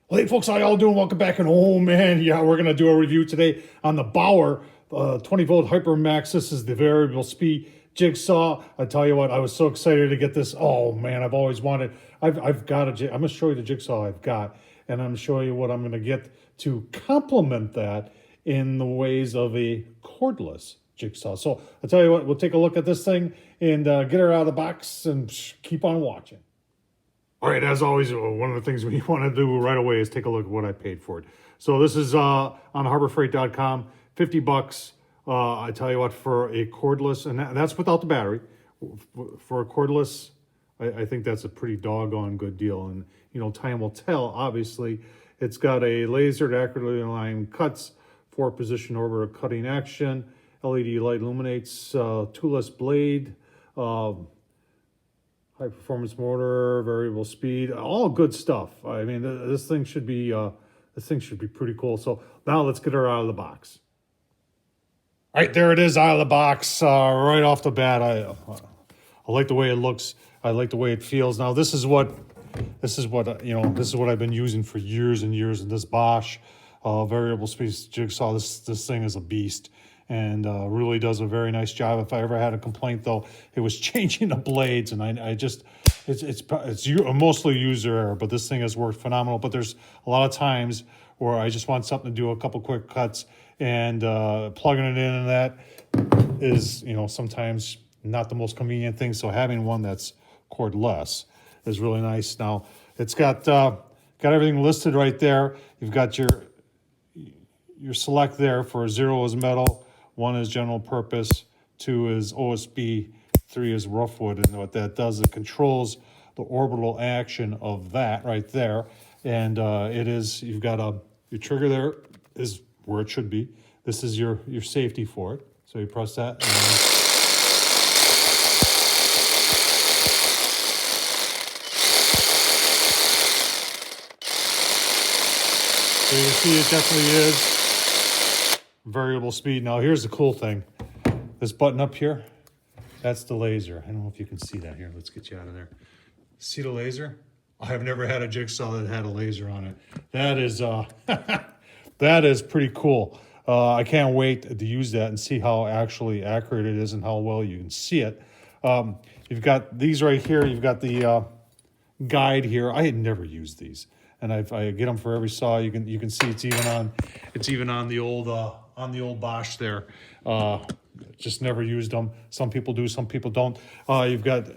Well, hey folks, how y'all doing? Welcome back. And oh man, yeah, we're gonna do a review today on the Bauer 20V Hypermax. This is the variable speed jigsaw. I tell you what, I was so excited to get this. Oh man, I've always wanted. I've got a. I'm gonna show you the jigsaw I've got, and I'm gonna show you what I'm gonna get to complement that in the ways of a cordless jigsaw. So I tell you what, we'll take a look at this thing and get her out of the box and keep on watching. All right, as always, one of the things we want to do right away is take a look at what I paid for it. So this is on harborfreight.com, 50 bucks. I tell you what, for a cordless, and that's without the battery. For a cordless, I think that's a pretty doggone good deal. And, you know, time will tell, obviously. It's got a laser to accurately align cuts, 4-position orbital cutting action, LED light illuminates, toolless blade, high performance motor, variable speed, all good stuff. I mean, this thing should be pretty cool. So now let's get her out of the box. All right, there it is out of the box right off the bat. I like the way it looks. I like the way it feels. Now this is what I've been using for years and years. And this Bosch variable speed jigsaw, this thing is a beast. And really does a very nice job. If I ever had a complaint, though, it was changing the blades, and it's mostly user error, but this thing has worked phenomenal. But there's a lot of times where I just want something to do a couple quick cuts, and plugging it in, and that is, you know, sometimes not the most convenient thing. So having one that's cordless is really nice. Now it's got everything listed right there. You've got your select there for 0 is metal, 1 is general purpose, 2 is OSB, 3 is roughwood. And what that does, it controls the orbital action of that right there. And you've got your trigger there is where it should be. This is your safety for it. So you press that. And so you see it definitely is variable speed. Now here's the cool thing. This button up here, that's the laser. I don't know if you can see that here. Let's get you out of there. See the laser? I have never had a jigsaw that had a laser on it. That is that is pretty cool. I can't wait to use that and see how actually accurate it is and how well you can see it. You've got these right here. You've got the guide here. I had never used these, and I get them for every saw. You can see it's even on the old Bosch there. Just never used them. Some people do, some people don't. You've got,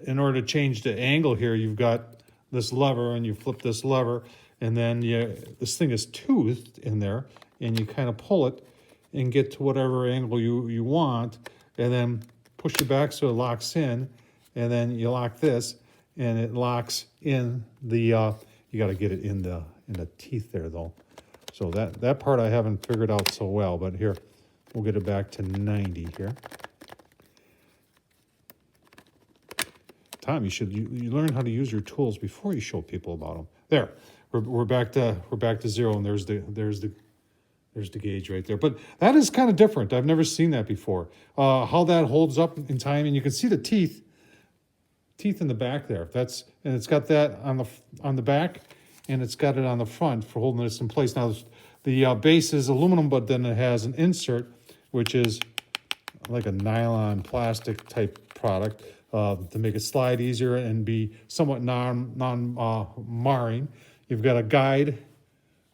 in order to change the angle here, you've got this lever, and you flip this lever, and then this thing is toothed in there, and you kind of pull it and get to whatever angle you want, and then push it back so it locks in, and then you lock this, and it locks in the, you got to get it in the teeth there though. So that part I haven't figured out so well, but here, we'll get it back to 90 here. Tom, you learn how to use your tools before you show people about them. There, we're back to 0, and there's the gauge right there. But that is kind of different. I've never seen that before. How that holds up in time, and you can see the teeth in the back there. And it's got that on the back, and it's got it on the front for holding this in place. Now the base is aluminum, but then it has an insert, which is like a nylon plastic type product to make it slide easier and be somewhat non-marring. You've got a guide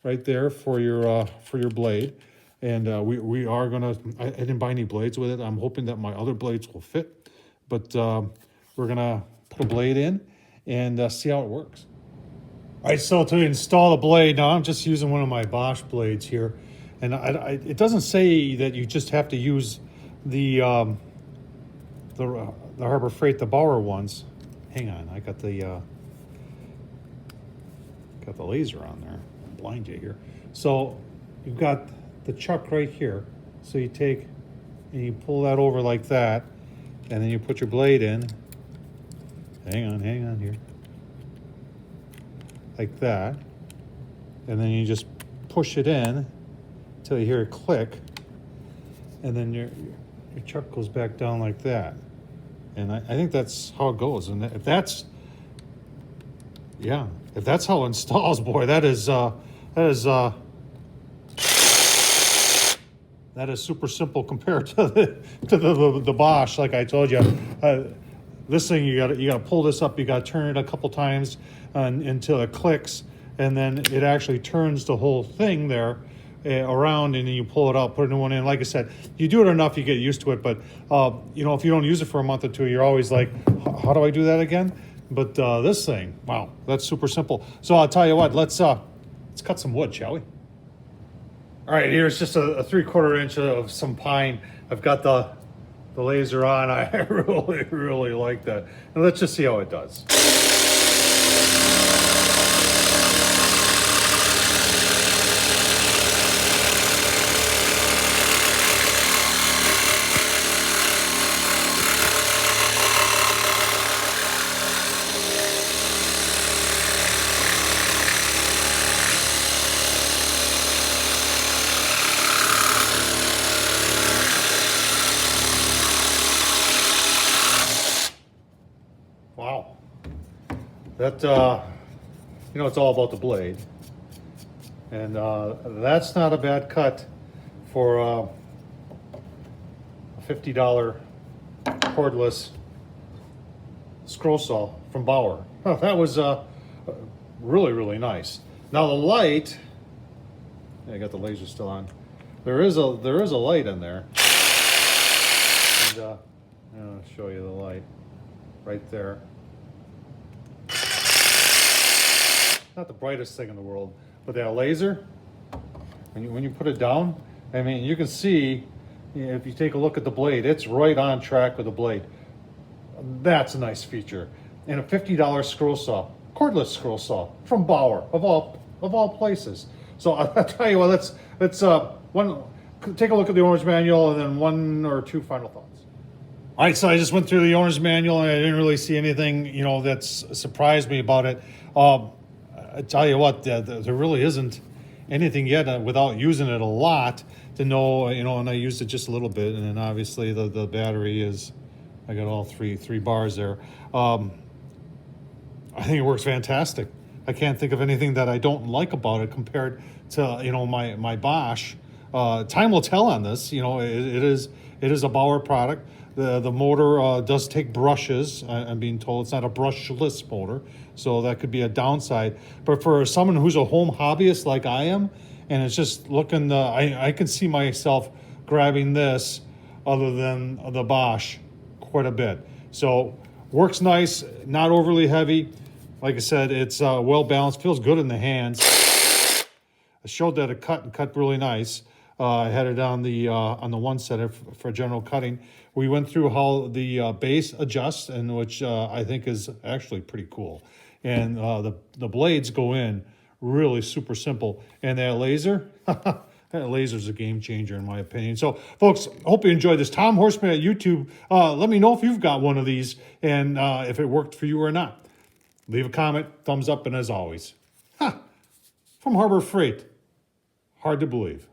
right there for your blade, and we are gonna. I didn't buy any blades with it. I'm hoping that my other blades will fit, but we're gonna put a blade in and see how it works. All right, so to install the blade, now I'm just using one of my Bosch blades here, and it doesn't say that you just have to use the Harbor Freight, the Bauer ones. Hang on, I got the laser on there. I'll blind you here. So you've got the chuck right here. So you take and you pull that over like that, and then you put your blade in. Hang on here. Like that. And then you just push it in until you hear it click. And then your chuck goes back down like that. And I think that's how it goes. And if that's yeah, if that's how it installs, boy, that is super simple compared to the Bosch. Like I told you, this thing you got to pull this up. You got to turn it a couple times until it clicks, and then it actually turns the whole thing there around, and then you pull it out, put a new one in. Like I said, you do it enough, you get used to it. But you know, if you don't use it for a month or two, you're always like, how do I do that again? But this thing, wow, that's super simple. So I'll tell you what, let's cut some wood, shall we? All right, here's just a 3/4 inch of some pine. I've got the laser on. I really like that. And let's just see how it does. Wow, that you know, it's all about the blade, and that's not a bad cut for a $50 cordless scroll saw from Bauer. Oh, that was really nice. Now the light, I got the laser still on. There is a light in there, and I'll show you the light right there. Not the brightest thing in the world, but that laser, when you put it down, I mean, you can see, you know, if you take a look at the blade, it's right on track with the blade. That's a nice feature. And a $50 scroll saw, cordless scroll saw from Bauer, of all places. So I'll tell you what, let's take a look at the owner's manual and then one or two final thoughts. All right, so I just went through the owner's manual and I didn't really see anything, you know, that's surprised me about it. I tell you what, there really isn't anything yet without using it a lot to know, you know, and I used it just a little bit, and then obviously the battery is, I got all three bars there. I think it works fantastic. I can't think of anything that I don't like about it compared to, you know, my Bosch. Time will tell on this. You know, it is a Bauer product. The motor does take brushes. I'm being told it's not a brushless motor, so that could be a downside. But for someone who's a home hobbyist like I am, and it's just looking, I can see myself grabbing this other than the Bosch quite a bit. So works nice, not overly heavy. Like I said, it's well balanced, feels good in the hands. I showed that it cut really nice. I had it on the one setter for general cutting. We went through how the base adjusts, and which I think is actually pretty cool. And the blades go in really super simple. And that laser, that laser's a game changer in my opinion. So folks, hope you enjoyed this. Tom Horseman at YouTube. Let me know if you've got one of these and if it worked for you or not. Leave a comment, thumbs up, and as always, from Harbor Freight, hard to believe.